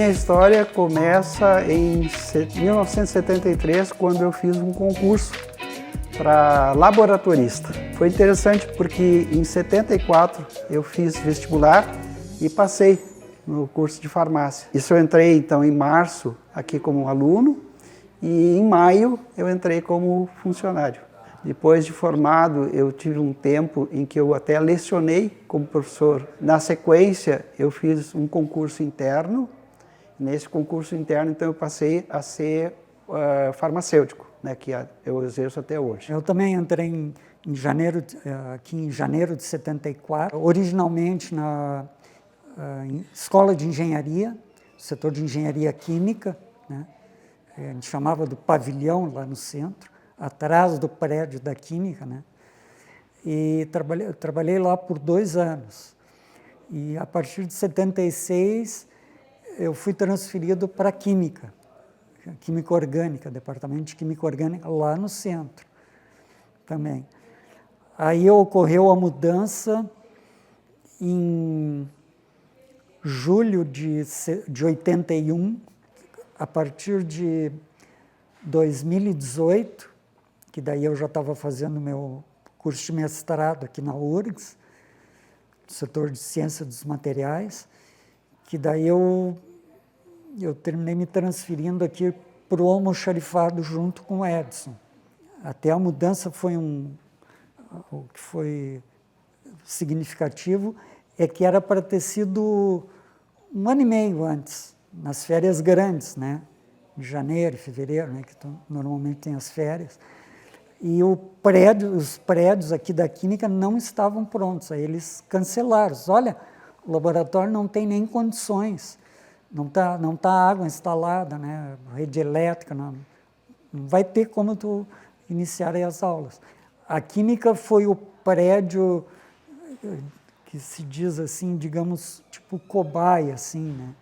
minha história começa em 1973, quando eu fiz um concurso para laboratorista. Foi interessante porque em 74 eu fiz vestibular e passei no curso de farmácia. Isso eu entrei então em março aqui como aluno e em maio eu entrei como funcionário. Depois de formado, eu tive um tempo em que eu até lecionei como professor. Na sequência, eu fiz um concurso interno. Nesse concurso interno, então, eu passei a ser farmacêutico, né, que eu exerço até hoje. Eu também entrei aqui em janeiro de 74, originalmente na escola de engenharia, setor de engenharia química, né? A gente chamava do pavilhão lá no centro, atrás do prédio da Química, né? E trabalhei lá por 2 anos. E a partir de 76, eu fui transferido para a Química Orgânica, departamento de Química Orgânica, lá no centro também. Aí ocorreu a mudança em julho de 81, a partir de 2018, que daí eu já estava fazendo meu curso de mestrado aqui na URGS, no setor de ciência dos materiais, que daí eu terminei me transferindo aqui para o almoxarifado junto com o Edson. Até a mudança o que foi significativo é que era para ter sido 1 ano e meio antes, nas férias grandes, né? De janeiro e fevereiro, né, que normalmente tem as férias, e os prédios aqui da Química não estavam prontos, aí eles cancelaram. Olha, o laboratório não tem nem condições, não tá água instalada, né, rede elétrica, não vai ter como tu iniciar aí as aulas. A Química foi o prédio que se diz assim, digamos, tipo cobaia, assim, né,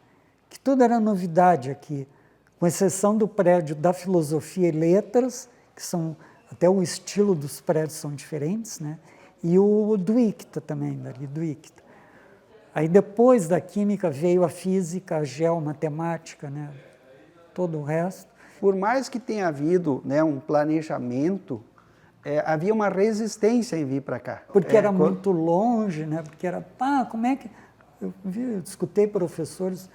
que tudo era novidade aqui, com exceção do prédio da Filosofia e Letras, que são, até o estilo dos prédios são diferentes, né? E o do ICTA também, dali do ICTA. Aí depois da Química veio a Física, a Geomatemática, né? Todo o resto. Por mais que tenha havido, né, um planejamento, havia uma resistência em vir para cá. Porque era muito longe, né? Porque era, como é que... Eu escutei professores...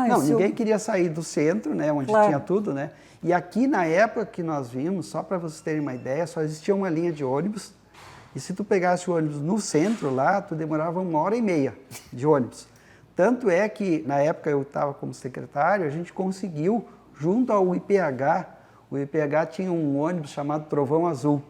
Não, ninguém queria sair do centro, né, onde tinha tudo, né? E aqui, na época que nós vimos, só para vocês terem uma ideia, só existia uma linha de ônibus. E se tu pegasse o ônibus no centro lá, tu demorava 1h30 de ônibus. Tanto é que, na época eu estava como secretário, a gente conseguiu, junto ao IPH, o IPH tinha um ônibus chamado Trovão Azul,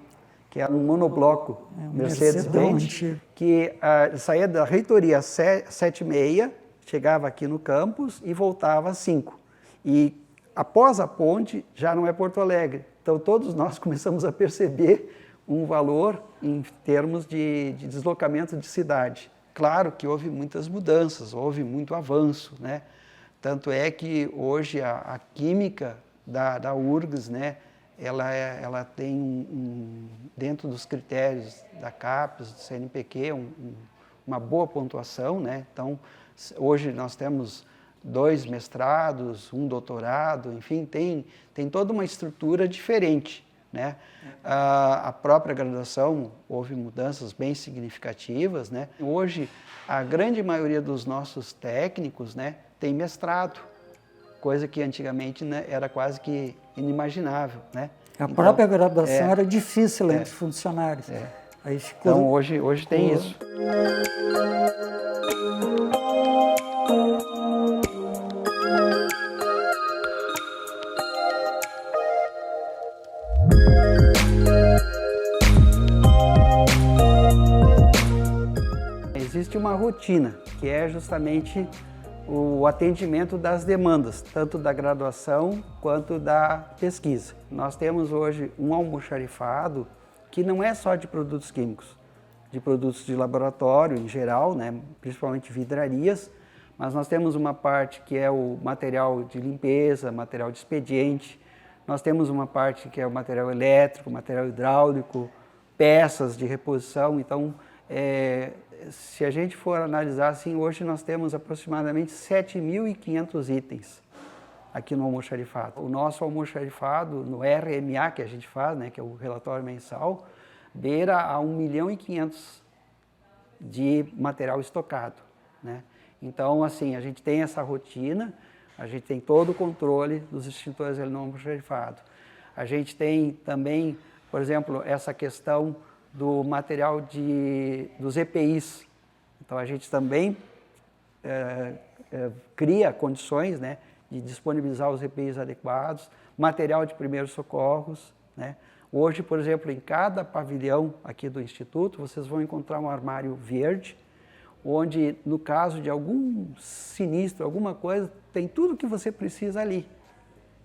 que era um monobloco Mercedes-Benz, que saía da reitoria às 7h30, chegava aqui no campus e voltava às 5. E após a ponte, já não é Porto Alegre. Então, todos nós começamos a perceber um valor em termos de deslocamento de cidade. Claro que houve muitas mudanças, houve muito avanço, né? Tanto é que hoje a química da URGS, né, ela tem, dentro dos critérios da CAPES, do CNPq, uma boa pontuação, né? Então, hoje nós temos 2 mestrados, 1 doutorado, enfim, tem toda uma estrutura diferente, né? A própria graduação houve mudanças bem significativas, né? Hoje, a grande maioria dos nossos técnicos, né, tem mestrado, coisa que antigamente, né, era quase que inimaginável, né? A própria graduação era difícil entre funcionários. Aí ficou... Então, hoje tem isso. Existe uma rotina, que é justamente o atendimento das demandas, tanto da graduação quanto da pesquisa. Nós temos hoje um almoxarifado que não é só de produtos químicos, de produtos de laboratório em geral, né, principalmente vidrarias, mas nós temos uma parte que é o material de limpeza, material de expediente, nós temos uma parte que é o material elétrico, material hidráulico, peças de reposição. Então, se a gente for analisar assim, hoje nós temos aproximadamente 7.500 itens aqui no almoxarifado. O nosso almoxarifado, no RMA que a gente faz, né, que é o relatório mensal, beira a 1.500.000 de material estocado, né? Então, assim, a gente tem essa rotina, a gente tem todo o controle dos extintores no almoxarifado. A gente tem também, por exemplo, essa questão do material dos EPIs. Então, a gente também cria condições, né, de disponibilizar os EPIs adequados, material de primeiros socorros, né? Hoje, por exemplo, em cada pavilhão aqui do Instituto, vocês vão encontrar um armário verde, onde, no caso de algum sinistro, alguma coisa, tem tudo que você precisa ali.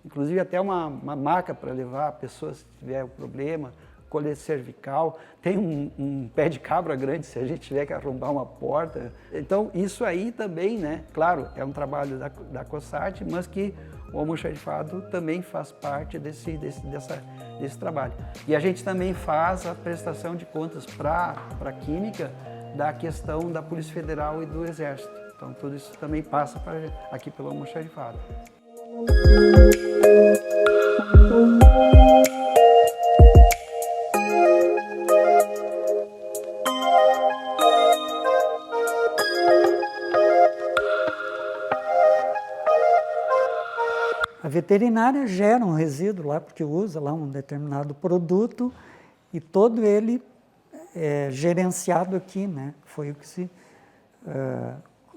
Inclusive até uma maca para levar a pessoa se tiver um problema, colete cervical, tem um pé de cabra grande se a gente tiver que arrombar uma porta. Então, isso aí também, né, claro, é um trabalho da COSAT, mas que o almoxarifado também faz parte desse trabalho. E a gente também faz a prestação de contas para a Química da questão da Polícia Federal e do Exército. Então, tudo isso também passa aqui pelo almoxarifado. A veterinária gera um resíduo lá, porque usa lá um determinado produto e todo ele é gerenciado aqui, né? Foi o que se...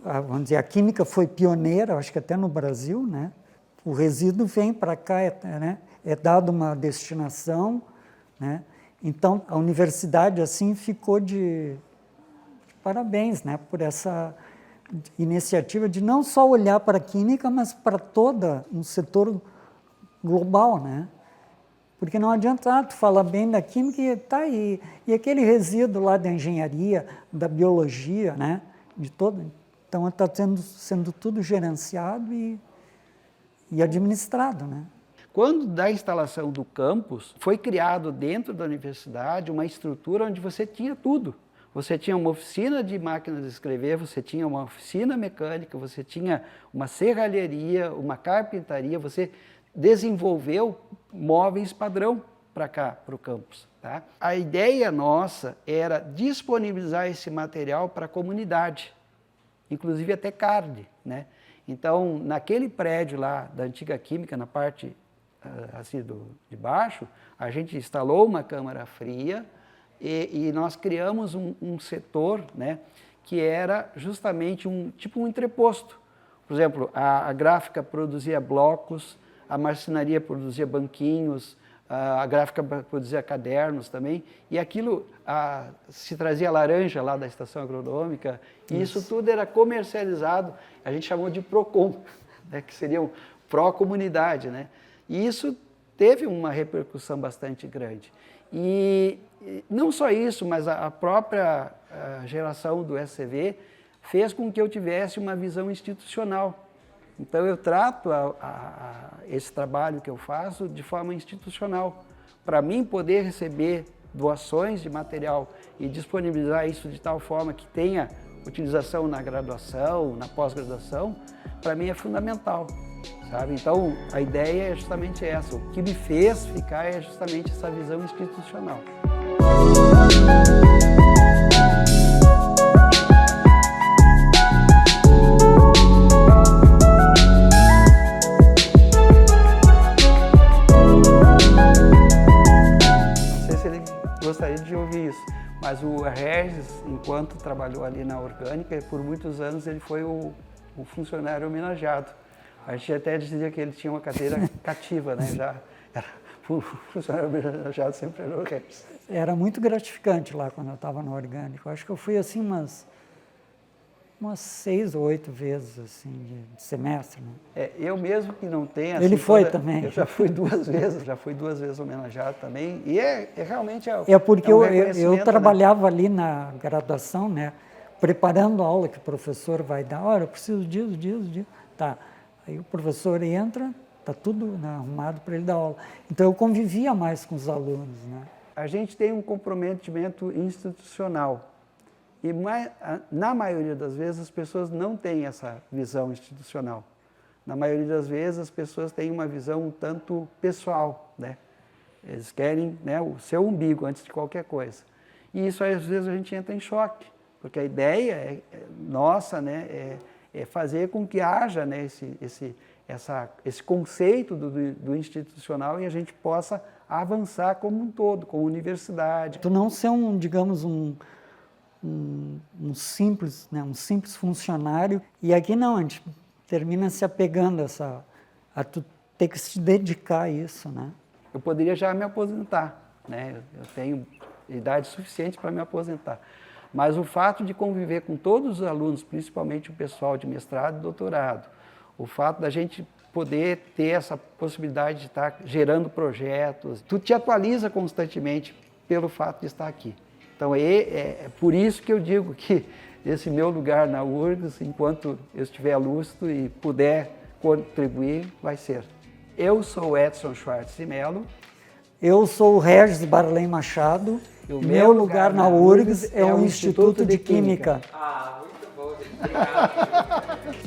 vamos dizer, a Química foi pioneira, acho que até no Brasil, né? O resíduo vem para cá, né? É dado uma destinação, né? Então, a universidade, assim, ficou de parabéns, né? Por essa iniciativa de não só olhar para a Química, mas para todo um setor global, né? Porque não adianta tu falar bem da Química e tá aí. E aquele resíduo lá da engenharia, da biologia, né? De todo. Então, está sendo tudo gerenciado e administrado, né? Quando da instalação do campus, foi criado dentro da universidade uma estrutura onde você tinha tudo. Você tinha uma oficina de máquinas de escrever, você tinha uma oficina mecânica, você tinha uma serralheria, uma carpintaria, você desenvolveu móveis padrão para cá, para o campus. Tá? A ideia nossa era disponibilizar esse material para a comunidade, inclusive até carne, né? Então, naquele prédio lá da antiga Química, na parte assim de baixo, a gente instalou uma câmara fria e nós criamos um setor, né, que era justamente tipo um entreposto. Por exemplo, a gráfica produzia blocos, a marcenaria produzia banquinhos, a gráfica produzia cadernos também, e aquilo se trazia laranja lá da estação agronômica, e isso tudo era comercializado, a gente chamou de PROCON, né, que seria o pró-comunidade, né? E isso teve uma repercussão bastante grande. E não só isso, mas a própria geração do SCV fez com que eu tivesse uma visão institucional. Então eu trato esse trabalho que eu faço de forma institucional. Para mim poder receber doações de material e disponibilizar isso de tal forma que tenha utilização na graduação, na pós-graduação, para mim é fundamental. Sabe? Então, a ideia é justamente essa. O que me fez ficar é justamente essa visão institucional. Não sei se ele gostaria de ouvir isso, mas o Regis, enquanto trabalhou ali na orgânica, por muitos anos ele foi o funcionário homenageado. A gente até dizia que ele tinha uma cadeira cativa, né? Já era, o funcionário homenageado sempre era o Regis. Era muito gratificante lá quando eu estava no orgânico. Acho que eu fui assim umas 6 ou 8 vezes assim, de semestre. Né? Eu mesmo que não tenho... Assim, ele foi também. Eu já fui 2 vezes, homenageado também. E realmente porque eu trabalhava, né, ali na graduação, né? Preparando a aula que o professor vai dar. Olha, eu preciso disso. Tá. Aí o professor entra, está tudo, né, arrumado para ele dar aula. Então eu convivia mais com os alunos. Né? A gente tem um comprometimento institucional. E na maioria das vezes as pessoas não têm essa visão institucional. Na maioria das vezes as pessoas têm uma visão um tanto pessoal, né? Eles querem, né, o seu umbigo antes de qualquer coisa. E isso às vezes a gente entra em choque, porque a ideia nossa, né, é fazer com que haja, né, esse conceito do institucional e a gente possa avançar como um todo, como universidade. Tu não ser digamos, um simples, né, um simples funcionário, e aqui não, a gente termina se apegando a tu ter que se dedicar a isso, né? Eu poderia já me aposentar, né? Eu tenho idade suficiente para me aposentar. Mas o fato de conviver com todos os alunos, principalmente o pessoal de mestrado e doutorado, o fato da gente poder ter essa possibilidade de estar gerando projetos, tu te atualiza constantemente pelo fato de estar aqui. Então é por isso que eu digo que esse meu lugar na URGS, enquanto eu estiver lúcido e puder contribuir, vai ser. Eu sou Edson Schwartz de Mello. Eu sou o Regis Barlém Machado. O meu lugar na URGS é o Instituto de Química. Ah, muito bom, gente. Obrigado.